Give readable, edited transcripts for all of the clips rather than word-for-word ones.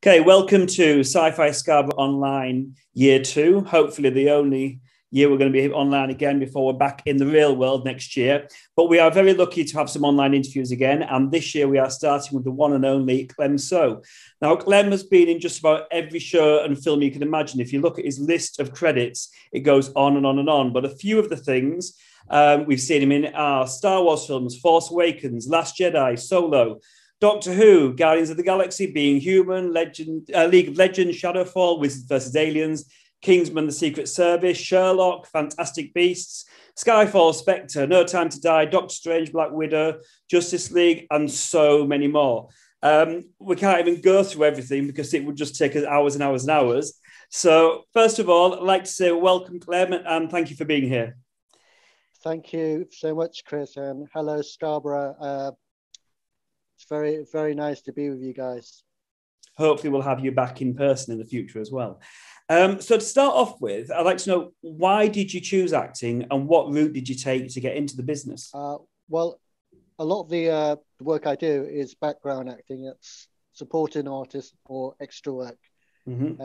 Okay, welcome to Sci-Fi Scarborough Online Year 2. Hopefully the only year we're going to be online again before we're back in the real world next year. But we are very lucky to have some online interviews again. And this year we are starting with the one and only Clem So. Now, Clem has been in just about every show and film you can imagine. If you look at his list of credits, it goes on and on and on. But a few of the things we've seen him in are Star Wars films, Force Awakens, Last Jedi, Solo, Doctor Who, Guardians of the Galaxy, Being Human, League of Legends, Shadowfall, Wizards vs. Aliens, Kingsman, The Secret Service, Sherlock, Fantastic Beasts, Skyfall, Spectre, No Time to Die, Doctor Strange, Black Widow, Justice League, and so many more. We can't even go through everything because it would just take us hours and hours and hours. So first of all, I'd like to say welcome, Clem, and thank you for being here. Thank you so much, Chris, and hello, Scarborough. It's very, very nice to be with you guys. Hopefully we'll have you back in person in the future as well. So to start off with, I'd like to know, why did you choose acting and what route did you take to get into the business? Well, a lot of the work I do is background acting. It's supporting artists or extra work. Mm-hmm.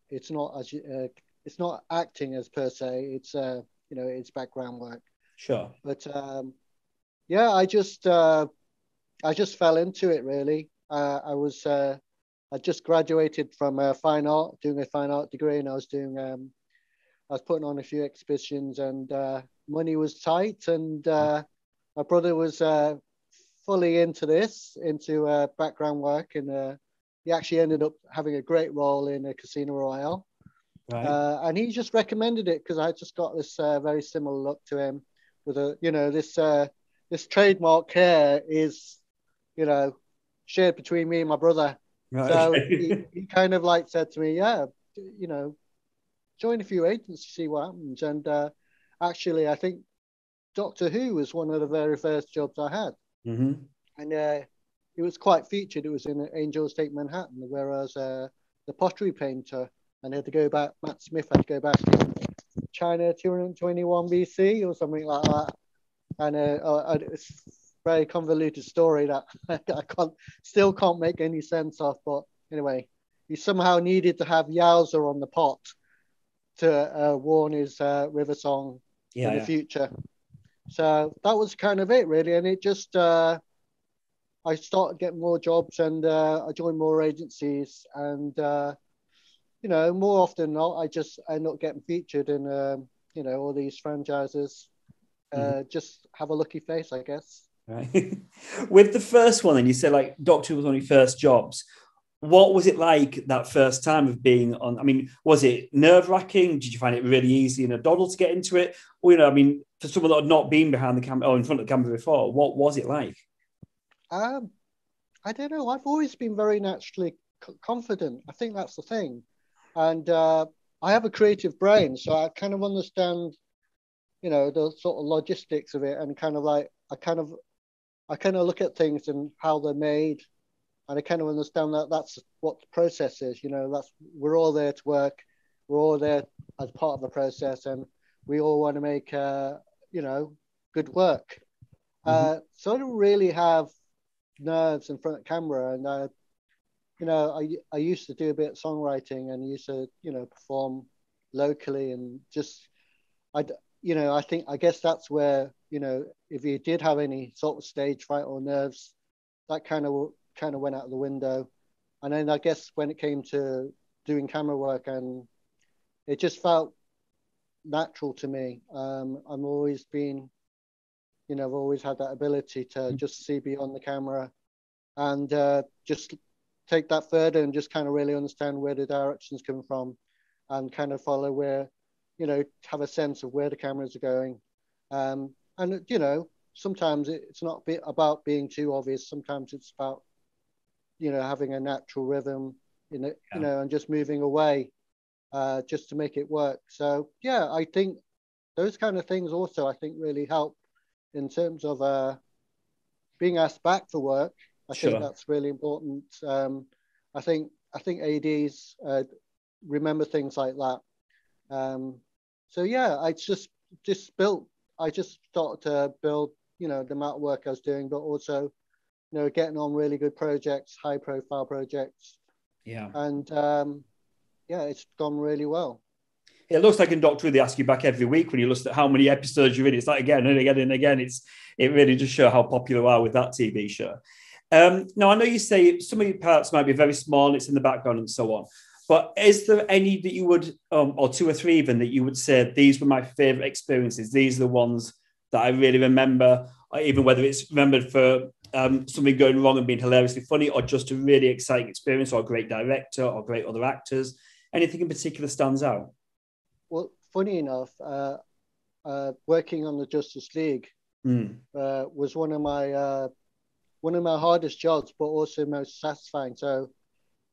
It's not acting as per se. It's it's background work. Sure. But yeah, I just fell into it really. I just graduated from fine art, doing a fine art degree, and I was putting on a few exhibitions, and money was tight, and my brother was fully into background work, and he actually ended up having a great role in a Casino Royale. Right. And he just recommended it because I just got this very similar look to him with this trademark hair is, shared between me and my brother. Right. So Okay. he kind of like said to me, yeah, join a few agents to see what happens. And actually, I think Doctor Who was one of the very first jobs I had. Mm-hmm. And it was quite featured. It was in Angel Estate, Manhattan, whereas the pottery painter, and Matt Smith had to go back to China 221 BC or something like that. And it's a very convoluted story that I still can't make any sense of. But anyway, he somehow needed to have Yowza on the pot to warn his river song in the future. So that was kind of it, really. And it just, I started getting more jobs, and I joined more agencies, and more often than not, I just end up getting featured in, all these franchises. Just have a lucky face, I guess. Right. With the first one, then you said like Doctor was one of your first jobs. What was it like that first time of being on? I mean, was it nerve-wracking? Did you find it really easy and a doddle to get into it? Or, for someone that had not been behind the camera or in front of the camera before, what was it like? I don't know. I've always been very naturally confident. I think that's the thing. And I have a creative brain, so I kind of understand, the sort of logistics of it, and kind of like I kind of look at things and how they're made, and I kind of understand that that's what the process is. We're all there to work, we're all there as part of the process, and we all want to make good work. So I don't really have nerves in front of camera, and I used to do a bit of songwriting, and used to perform locally, and just I guess that's where if you did have any sort of stage fright or nerves, that kind of went out of the window. And then I guess when it came to doing camera work, and it just felt natural to me. I've always been, I've always had that ability to just see beyond the camera, and just take that further, and just kind of really understand where the direction's coming from, and kind of follow where, have a sense of where the cameras are going. And sometimes it's not about being too obvious. Sometimes it's about, having a natural rhythm in it, and just moving away, just to make it work. So yeah, I think those kind of things also, I think, really help in terms of being asked back for work. I think that's really important. I think ADs remember things like that. So yeah, I just started to build, the amount of work I was doing, but also, getting on really good projects, high profile projects, Yeah. And yeah, it's gone really well. It looks like in Doctor Who they ask you back every week when you look at how many episodes you're in. It's like again and again and again. It really does show how popular you are with that TV show. Now I know you say some of your parts might be very small and it's in the background and so on. But is there any that you would, or two or three even, that you would say these were my favorite experiences? These are the ones that I really remember, or even whether it's remembered for something going wrong and being hilariously funny, or just a really exciting experience, or a great director, or great other actors. Anything in particular stands out? Well, funny enough, working on the Justice League was one of my hardest jobs, but also most satisfying. So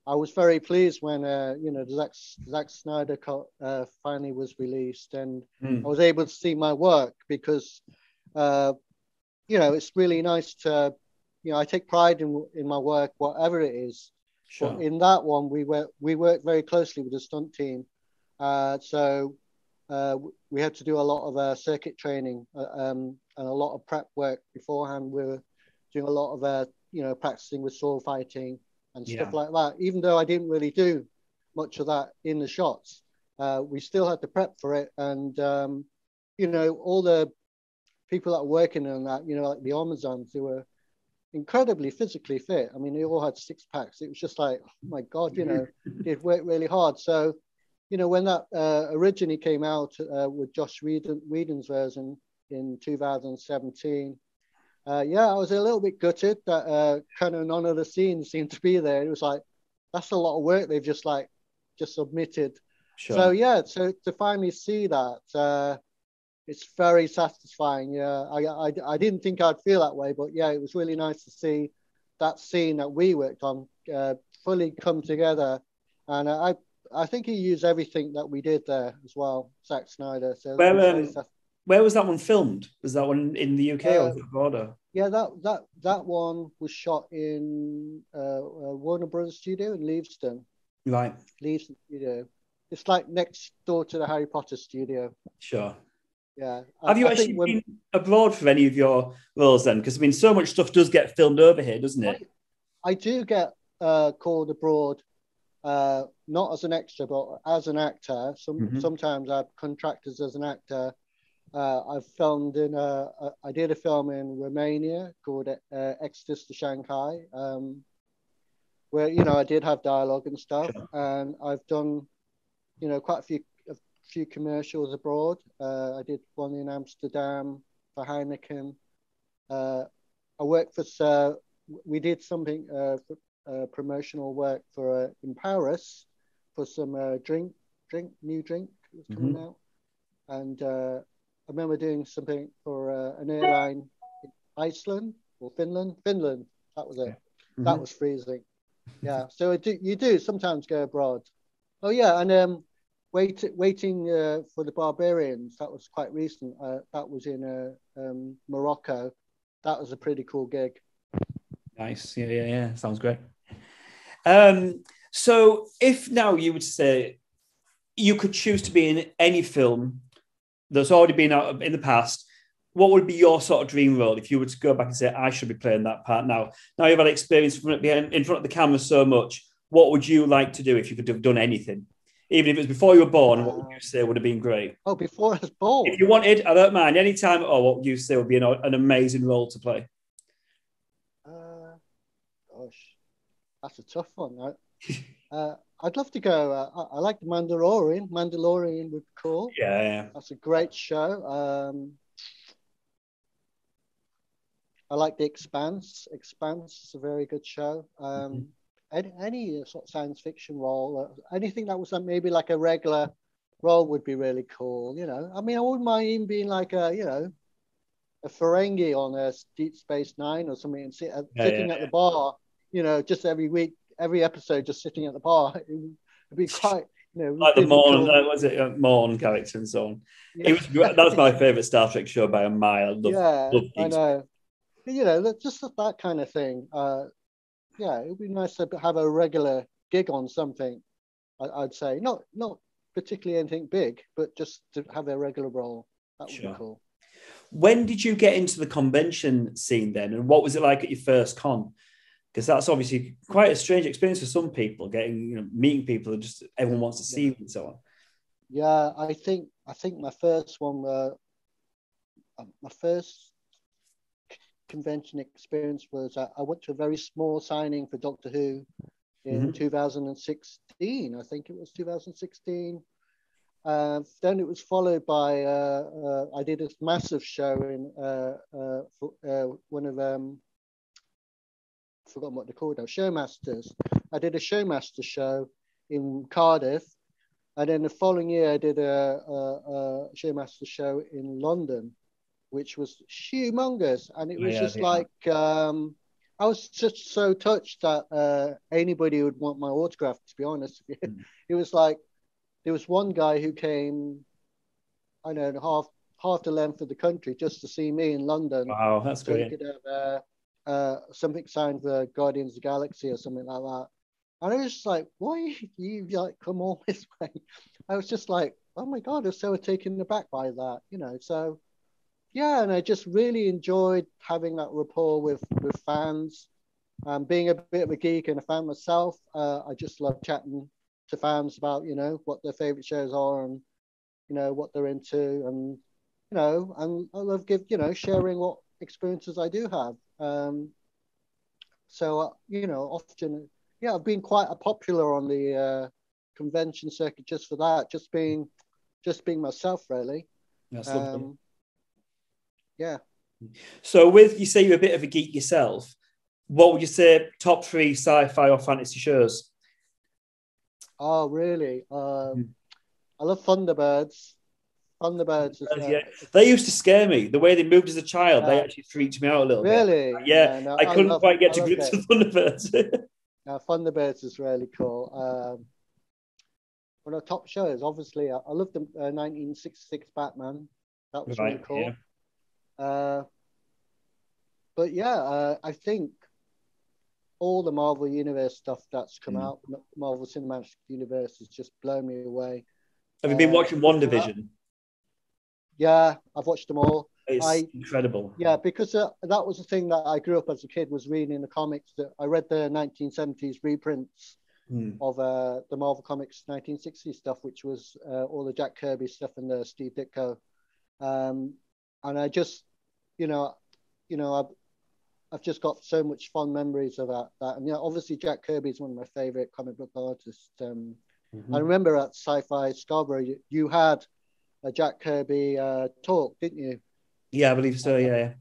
I was very pleased when the Zack Snyder cut finally was released, and I was able to see my work because it's really nice to I take pride in my work, whatever it is. Sure. But in that one, we worked very closely with the stunt team, so we had to do a lot of circuit training and a lot of prep work beforehand. We were doing a lot of practicing with sword fighting and stuff like that. Even though I didn't really do much of that in the shots, we still had to prep for it. And all the people that were working on that, like the Amazons, they were incredibly physically fit. I mean, they all had six packs. It was just like, oh my God, they'd worked really hard. So, when that originally came out with Josh Whedon's version in 2017, I was a little bit gutted that kind of none of the scenes seemed to be there. It was like, that's a lot of work they've just submitted. Sure. So to finally see that, it's very satisfying. Yeah, I didn't think I'd feel that way, but yeah, it was really nice to see that scene that we worked on fully come together. And I think he used everything that we did there as well, Zack Snyder. So where was that one filmed? Was that one in the UK or was it abroad? Yeah, that one was shot in Warner Brothers Studio in Leavesden. Right. Leavesden Studio. It's like next door to the Harry Potter studio. Sure. Yeah. Have you actually been abroad for any of your roles then? Because I mean, so much stuff does get filmed over here, doesn't it? I do get called abroad, not as an extra, but as an actor. Sometimes I've contracted as an actor. I've filmed I did a film in Romania called Exodus to Shanghai, where, I did have dialogue and stuff. Sure. And I've done, quite a few commercials abroad. I did one in Amsterdam for Heineken. I worked for, we did something for promotional work for in Paris for some new drink was coming out. And I remember doing something for an airline in Iceland or Finland. That was it. That was freezing. Yeah. So you do sometimes go abroad. Oh yeah, and waiting for the Barbarians. That was quite recent. That was in Morocco. That was a pretty cool gig. Nice. Yeah. Sounds great. So if now you would say you could choose to be in any film that's already been out in the past, what would be your sort of dream role if you were to go back and say, I should be playing that part now? Now you've had experience in front of the camera so much, what would you like to do if you could have done anything? Even if it was before you were born, what would you say would have been great? Oh, before I was born? If you wanted, I don't mind, any time at all, what would you say would be an amazing role to play? Gosh, that's a tough one. I'd love to go. I like the Mandalorian. Mandalorian would be cool. Yeah. That's a great show. I like The Expanse. Expanse is a very good show. Any sort of science fiction role, anything that was maybe like a regular role would be really cool. I mean, I wouldn't mind even being like a Ferengi on a Deep Space Nine or something, and sitting at the bar. Just every week, every episode, just sitting at the bar. It'd be quite, like the Morn, cool. Was it Morn character and so on? Yeah. That's my favorite Star Trek show by a mile. Love I know. Just that kind of thing. It would be nice to have a regular gig on something. I'd say not particularly anything big, but just to have a regular role. That would be cool. When did you get into the convention scene then, and what was it like at your first con? because that's obviously quite a strange experience for some people, getting, meeting people and just everyone wants to see you and so on. Yeah, I think my first one, my first convention experience was I went to a very small signing for Doctor Who in 2016. I think it was 2016. Then it was followed by I did a massive show in one of I've forgotten what they're called now, Showmasters. I did a Showmaster show in Cardiff, and then the following year I did a Showmaster show in London, which was humongous, and it was I was just so touched that anybody would want my autograph. To be honest, it was like there was one guy who came, I don't know, half the length of the country just to see me in London. Wow, that's so great. he could have something signed for Guardians of the Galaxy or something like that. And I was just like, why you like come all this way? I was just like, oh my God, I was so taken aback by that, So yeah, and I just really enjoyed having that rapport with fans. Being a bit of a geek and a fan myself, I just love chatting to fans about, what their favorite shows are and, what they're into. And, and I love sharing what experiences I do have. So, often, I've been quite popular on the convention circuit just for that, just being myself, really. That's lovely. Yeah. So you say you're a bit of a geek yourself, what would you say top 3 sci-fi or fantasy shows? Oh, really? I love Thunderbirds. Thunderbirds is They used to scare me. The way they moved as a child, they actually freaked me out a little bit. Really? Yeah, no, I couldn't quite get to grips with Thunderbirds. Thunderbirds is really cool. One of the top shows, obviously, I love the 1966 Batman. That was really cool. Yeah. But yeah, I think all the Marvel Universe stuff that's come out, Marvel Cinematic Universe, has just blown me away. Have you been watching WandaVision? Yeah, I've watched them all. It's incredible. Yeah, because that was the thing that I grew up as a kid, was reading the comics. That I read the 1970s reprints of the Marvel Comics 1960s stuff, which was all the Jack Kirby stuff and the Steve Ditko. And I just, I've just got so much fond memories of that. And obviously Jack Kirby is one of my favorite comic book artists. I remember at Sci-Fi Scarborough, you had a Jack Kirby talk, didn't you? Yeah, I believe so. Yeah.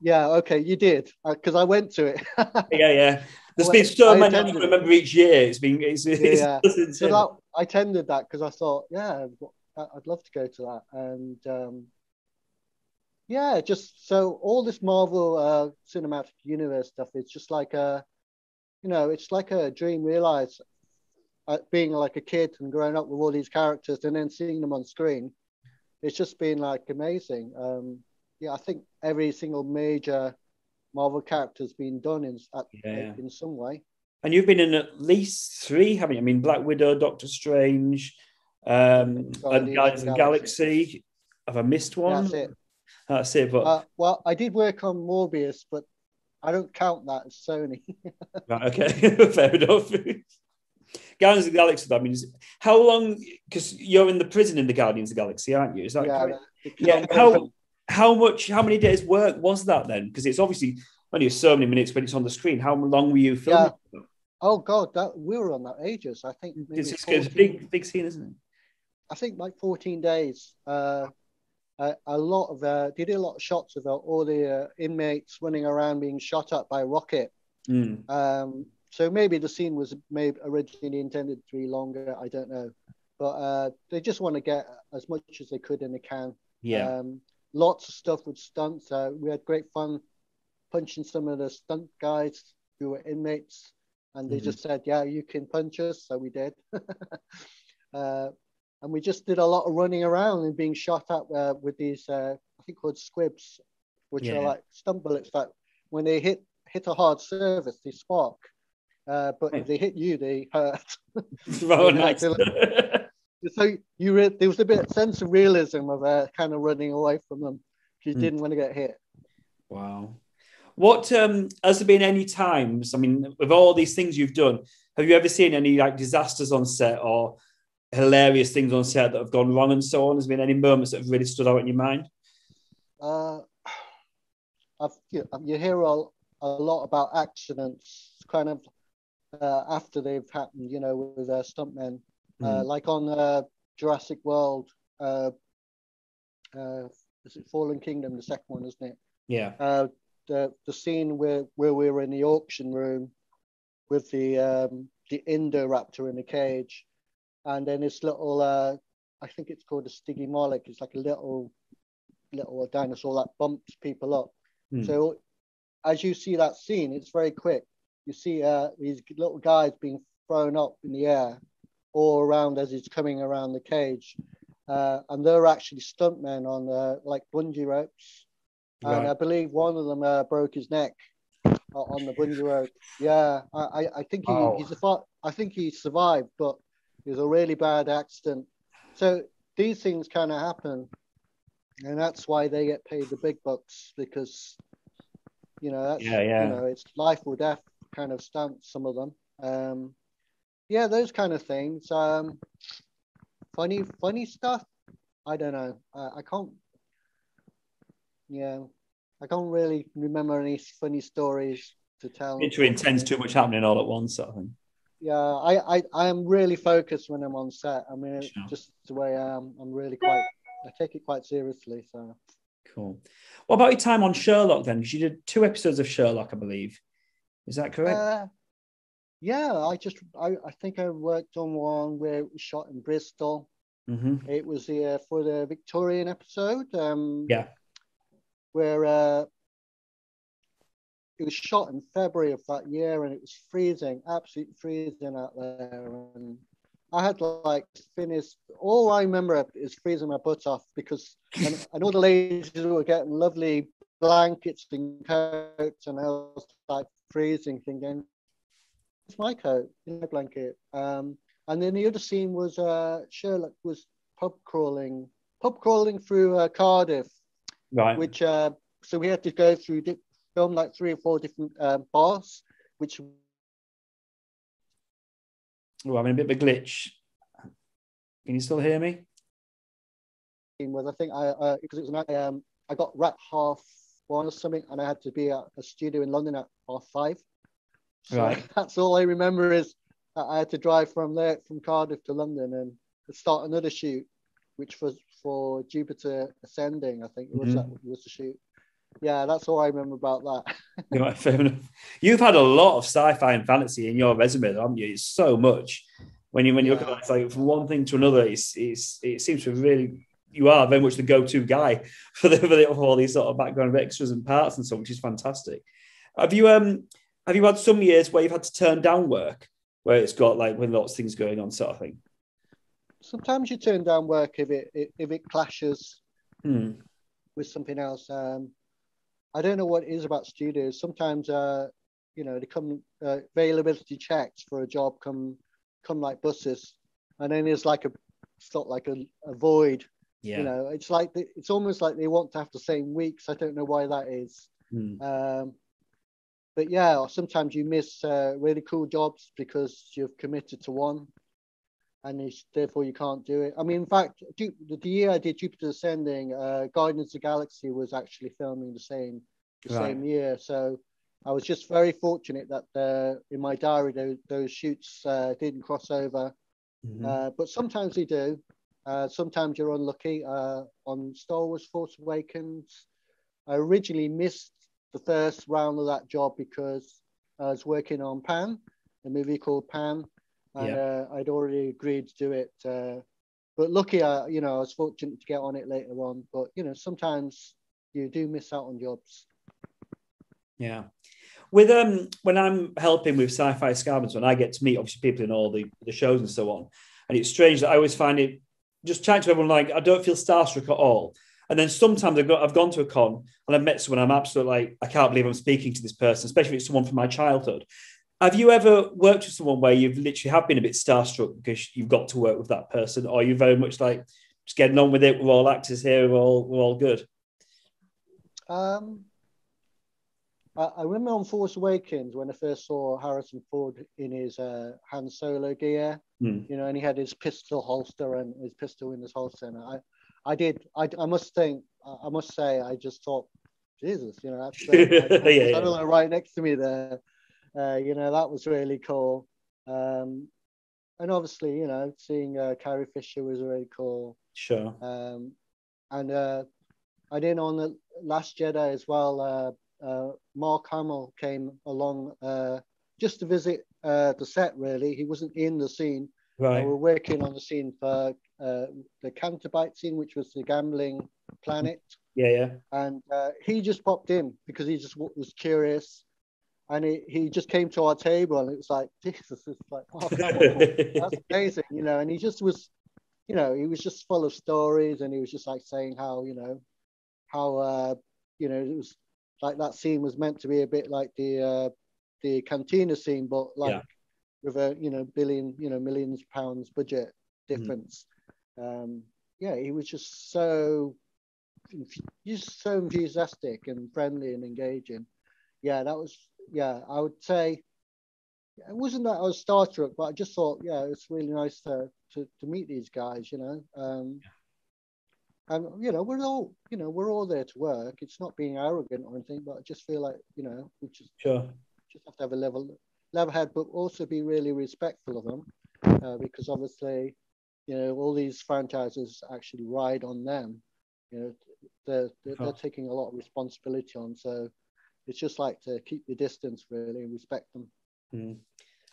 Yeah. Okay, you did, because I went to it. Yeah. There's been so many. I remember each year. It's so I attended that because I thought, I'd love to go to that. And just so all this Marvel Cinematic Universe stuff, it's just like it's like a dream realized. Being like a kid and growing up with all these characters and then seeing them on screen, it's just been like amazing. I think every single major Marvel character has been done in some way. And you've been in at least 3, haven't you? I mean, Black Widow, Doctor Strange, and Guardians of the Galaxy. Have I missed one? That's it. But well, I did work on Morbius, but I don't count that as Sony. Right, okay, fair enough. Guardians of the Galaxy, I mean, how long, because you're in the prison in the Guardians of the Galaxy, aren't you? Is that correct? How many days work was that then? Because it's obviously only so many minutes when it's on the screen. How long were you filming? Yeah. Oh God, we were on that ages. I think it's a big scene, isn't it? I think like 14 days. A lot of they did a lot of shots of all the inmates running around being shot at by a rocket. So maybe the scene was originally intended to be longer. I don't know, but they just want to get as much as they could in the can. Yeah. Lots of stuff with stunts. We had great fun punching some of the stunt guys who were inmates, and they just said, "Yeah, you can punch us," so we did. And we just did a lot of running around and being shot at with these, I think called squibs, which are like stun bullets that when they hit a hard surface, they spark. But if they hit you, they hurt. Nice. So there was a bit sense of realism of kind of running away from them because you didn't want to get hit. Wow. What has there been any times? I mean, with all these things you've done, have you ever seen any like disasters on set or hilarious things on set that have gone wrong and so on? Has there been any moments that have really stood out in your mind? Uh, you hear a lot about accidents, kind of after they've happened, with stuntmen, like on Jurassic World. Is it Fallen Kingdom, the second one, isn't it? Yeah. The scene where we were in the auction room with the Indoraptor in the cage, and then this little, I think it's called a Stygimoloch. It's like a little dinosaur that bumps people up. So as you see that scene, it's very quick. You see these little guys being thrown up in the air all around as he's coming around the cage. And they're actually stuntmen on like bungee ropes. Right. And I believe one of them broke his neck on the bungee rope. Yeah, I think he survived, but it was a really bad accident. So these things kind of happen, and that's why they get paid the big bucks, because that's it's life or death kind of stunts, some of them. Those kind of things. Funny stuff. I don't know. I can't really remember any funny stories to tell. It's too intense, too much happening all at once, sort of thing. Yeah, I am really focused when I'm on set. I mean, sure. Just the way I am. I take it quite seriously. So cool. What about your time on Sherlock then? Because you did 2 episodes of Sherlock, I believe. Is that correct? Yeah, I think I worked on one where it was shot in Bristol. Mm-hmm. It was for the Victorian episode. Where it was shot in February of that year, and it was freezing, absolutely freezing out there. And I had like finished. All I remember is freezing my butt off, because and all the ladies were getting lovely blankets and coats, and I was like freezing, thinking, "It's my coat, my blanket." And then the other scene was Sherlock was pub crawling through Cardiff, right? Which so we had to go through film like 3 or 4 different bars, which. Oh, I'm in a bit of a glitch. Can you still hear me? Was I think because it was I got wrapped 1:30 or something, and I had to be at a studio in London at 5:30. So right. That's all I remember is that I had to drive from Cardiff to London and start another shoot, which was for Jupiter Ascending. I think it was that was the shoot. Yeah, that's all I remember about that. Right, fair enough. You've had a lot of sci-fi and fantasy in your resume, haven't you? It's so much. When you look at that, it's like from one thing to another, it seems to really, you are very much the go-to guy for all these sort of background extras and parts and so, which is fantastic. Have you had some years where you've had to turn down work, where it's got like when lots of things going on, sort of thing? Sometimes you turn down work if it clashes with something else. I don't know what it is about studios. Sometimes they come availability checks for a job come like buses, and then there's like it's not like a void. Yeah. It's like it's almost like they want to have the same weeks. I don't know why that is. But yeah, sometimes you miss really cool jobs because you've committed to one, and therefore you can't do it. I mean, in fact, the year I did Jupiter Ascending, Guardians of the Galaxy was actually filming the same year. So I was just very fortunate that in my diary those shoots didn't cross over. But sometimes they do. Sometimes you're unlucky. On Star Wars Force Awakens, I originally missed the first round of that job because I was working on Pan, a movie called Pan, and I'd already agreed to do it. But lucky, I was fortunate to get on it later on. But sometimes you do miss out on jobs. Yeah. With when I'm helping with Sci-Fi Scavengers, when I get to meet obviously people in all the shows and so on, and it's strange that I always find it just chatting to everyone, like I don't feel starstruck at all. And then sometimes I've gone to a con and I've met someone, I'm absolutely like, I can't believe I'm speaking to this person, especially if it's someone from my childhood. Have you ever worked with someone where you've literally have been a bit starstruck because you've got to work with that person, or are you very much like just getting on with it? We're all actors here. We're all good. I remember on Force Awakens when I first saw Harrison Ford in his Han Solo gear, and he had his pistol holster and his pistol in his holster. And I must say, I just thought, Jesus, that's cool. Yeah. I don't know, right next to me there. That was really cool. And obviously, seeing Carrie Fisher was really cool. Sure. And I did on the Last Jedi as well. Mark Hamill came along just to visit the set. Really, he wasn't in the scene. Right. We're working on the scene for the Canterbite scene, which was the gambling planet. Yeah. And he just popped in because he just was curious, and he just came to our table, and it was like, Jesus, it's like, oh, that's amazing, And he just was, he was just full of stories, and he was just like saying how, it was like that scene was meant to be a bit like the cantina scene, but like with a millions of pounds budget difference. He was just so enthusiastic and friendly and engaging. I would say it wasn't that I was starstruck, but I just thought, it's really nice to meet these guys, and we're all there to work. It's not being arrogant or anything, but I just feel like we just have to have a level head, but also be really respectful of them, because obviously all these franchises actually ride on them. They're taking a lot of responsibility on, so it's just like to keep your distance really and respect them.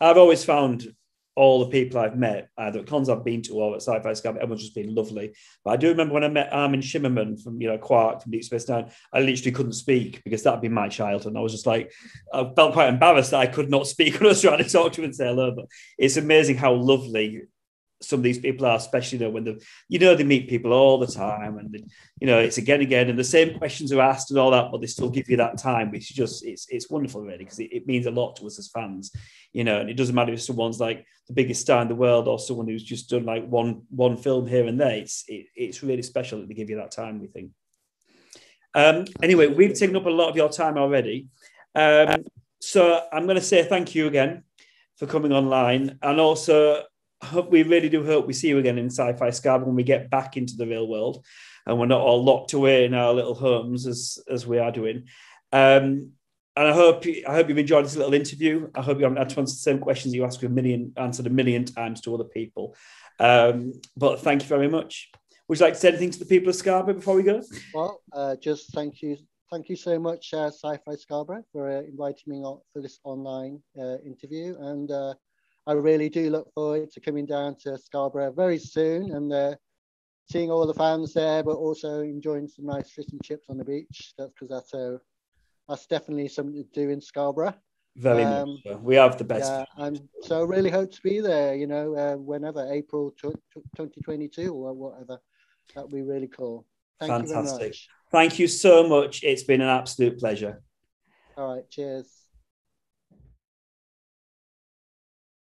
I've always found all the people I've met, either at cons I've been to or at Sci-Fi Scab, everyone's just been lovely. But I do remember when I met Armin Shimmerman from Quark from Deep Space Nine, I literally couldn't speak because that'd been my childhood. And I was just like, I felt quite embarrassed that I could not speak when I was trying to talk to him and say hello. But it's amazing how lovely some of these people are, especially when they meet people all the time, and it's again, and the same questions are asked and all that, but they still give you that time, which is just it's wonderful, really, because it means a lot to us as fans, and it doesn't matter if someone's like the biggest star in the world or someone who's just done like one film here and there. It's really special that they give you that time, we think. Anyway, we've taken up a lot of your time already, so I'm going to say thank you again for coming online, and also we really do hope we see you again in Sci-Fi Scab when we get back into the real world and we're not all locked away in our little homes as we are doing. And I hope you've enjoyed this little interview. I hope you haven't had to answer the same questions you asked answered a million times to other people. But thank you very much. Would you like to say anything to the people of Scarborough before we go? Well, just thank you. Thank you so much, Sci-Fi Scarborough, for inviting me on for this online interview. And I really do look forward to coming down to Scarborough very soon and seeing all the fans there, but also enjoying some nice fish and chips on the beach. That's because that's definitely something to do in Scarborough. Very much so. We have the best. Yeah, and so I really hope to be there, whenever, April 2022 or whatever. That'd be really cool. Thank you very much. Thank you so much. It's been an absolute pleasure. All right, cheers.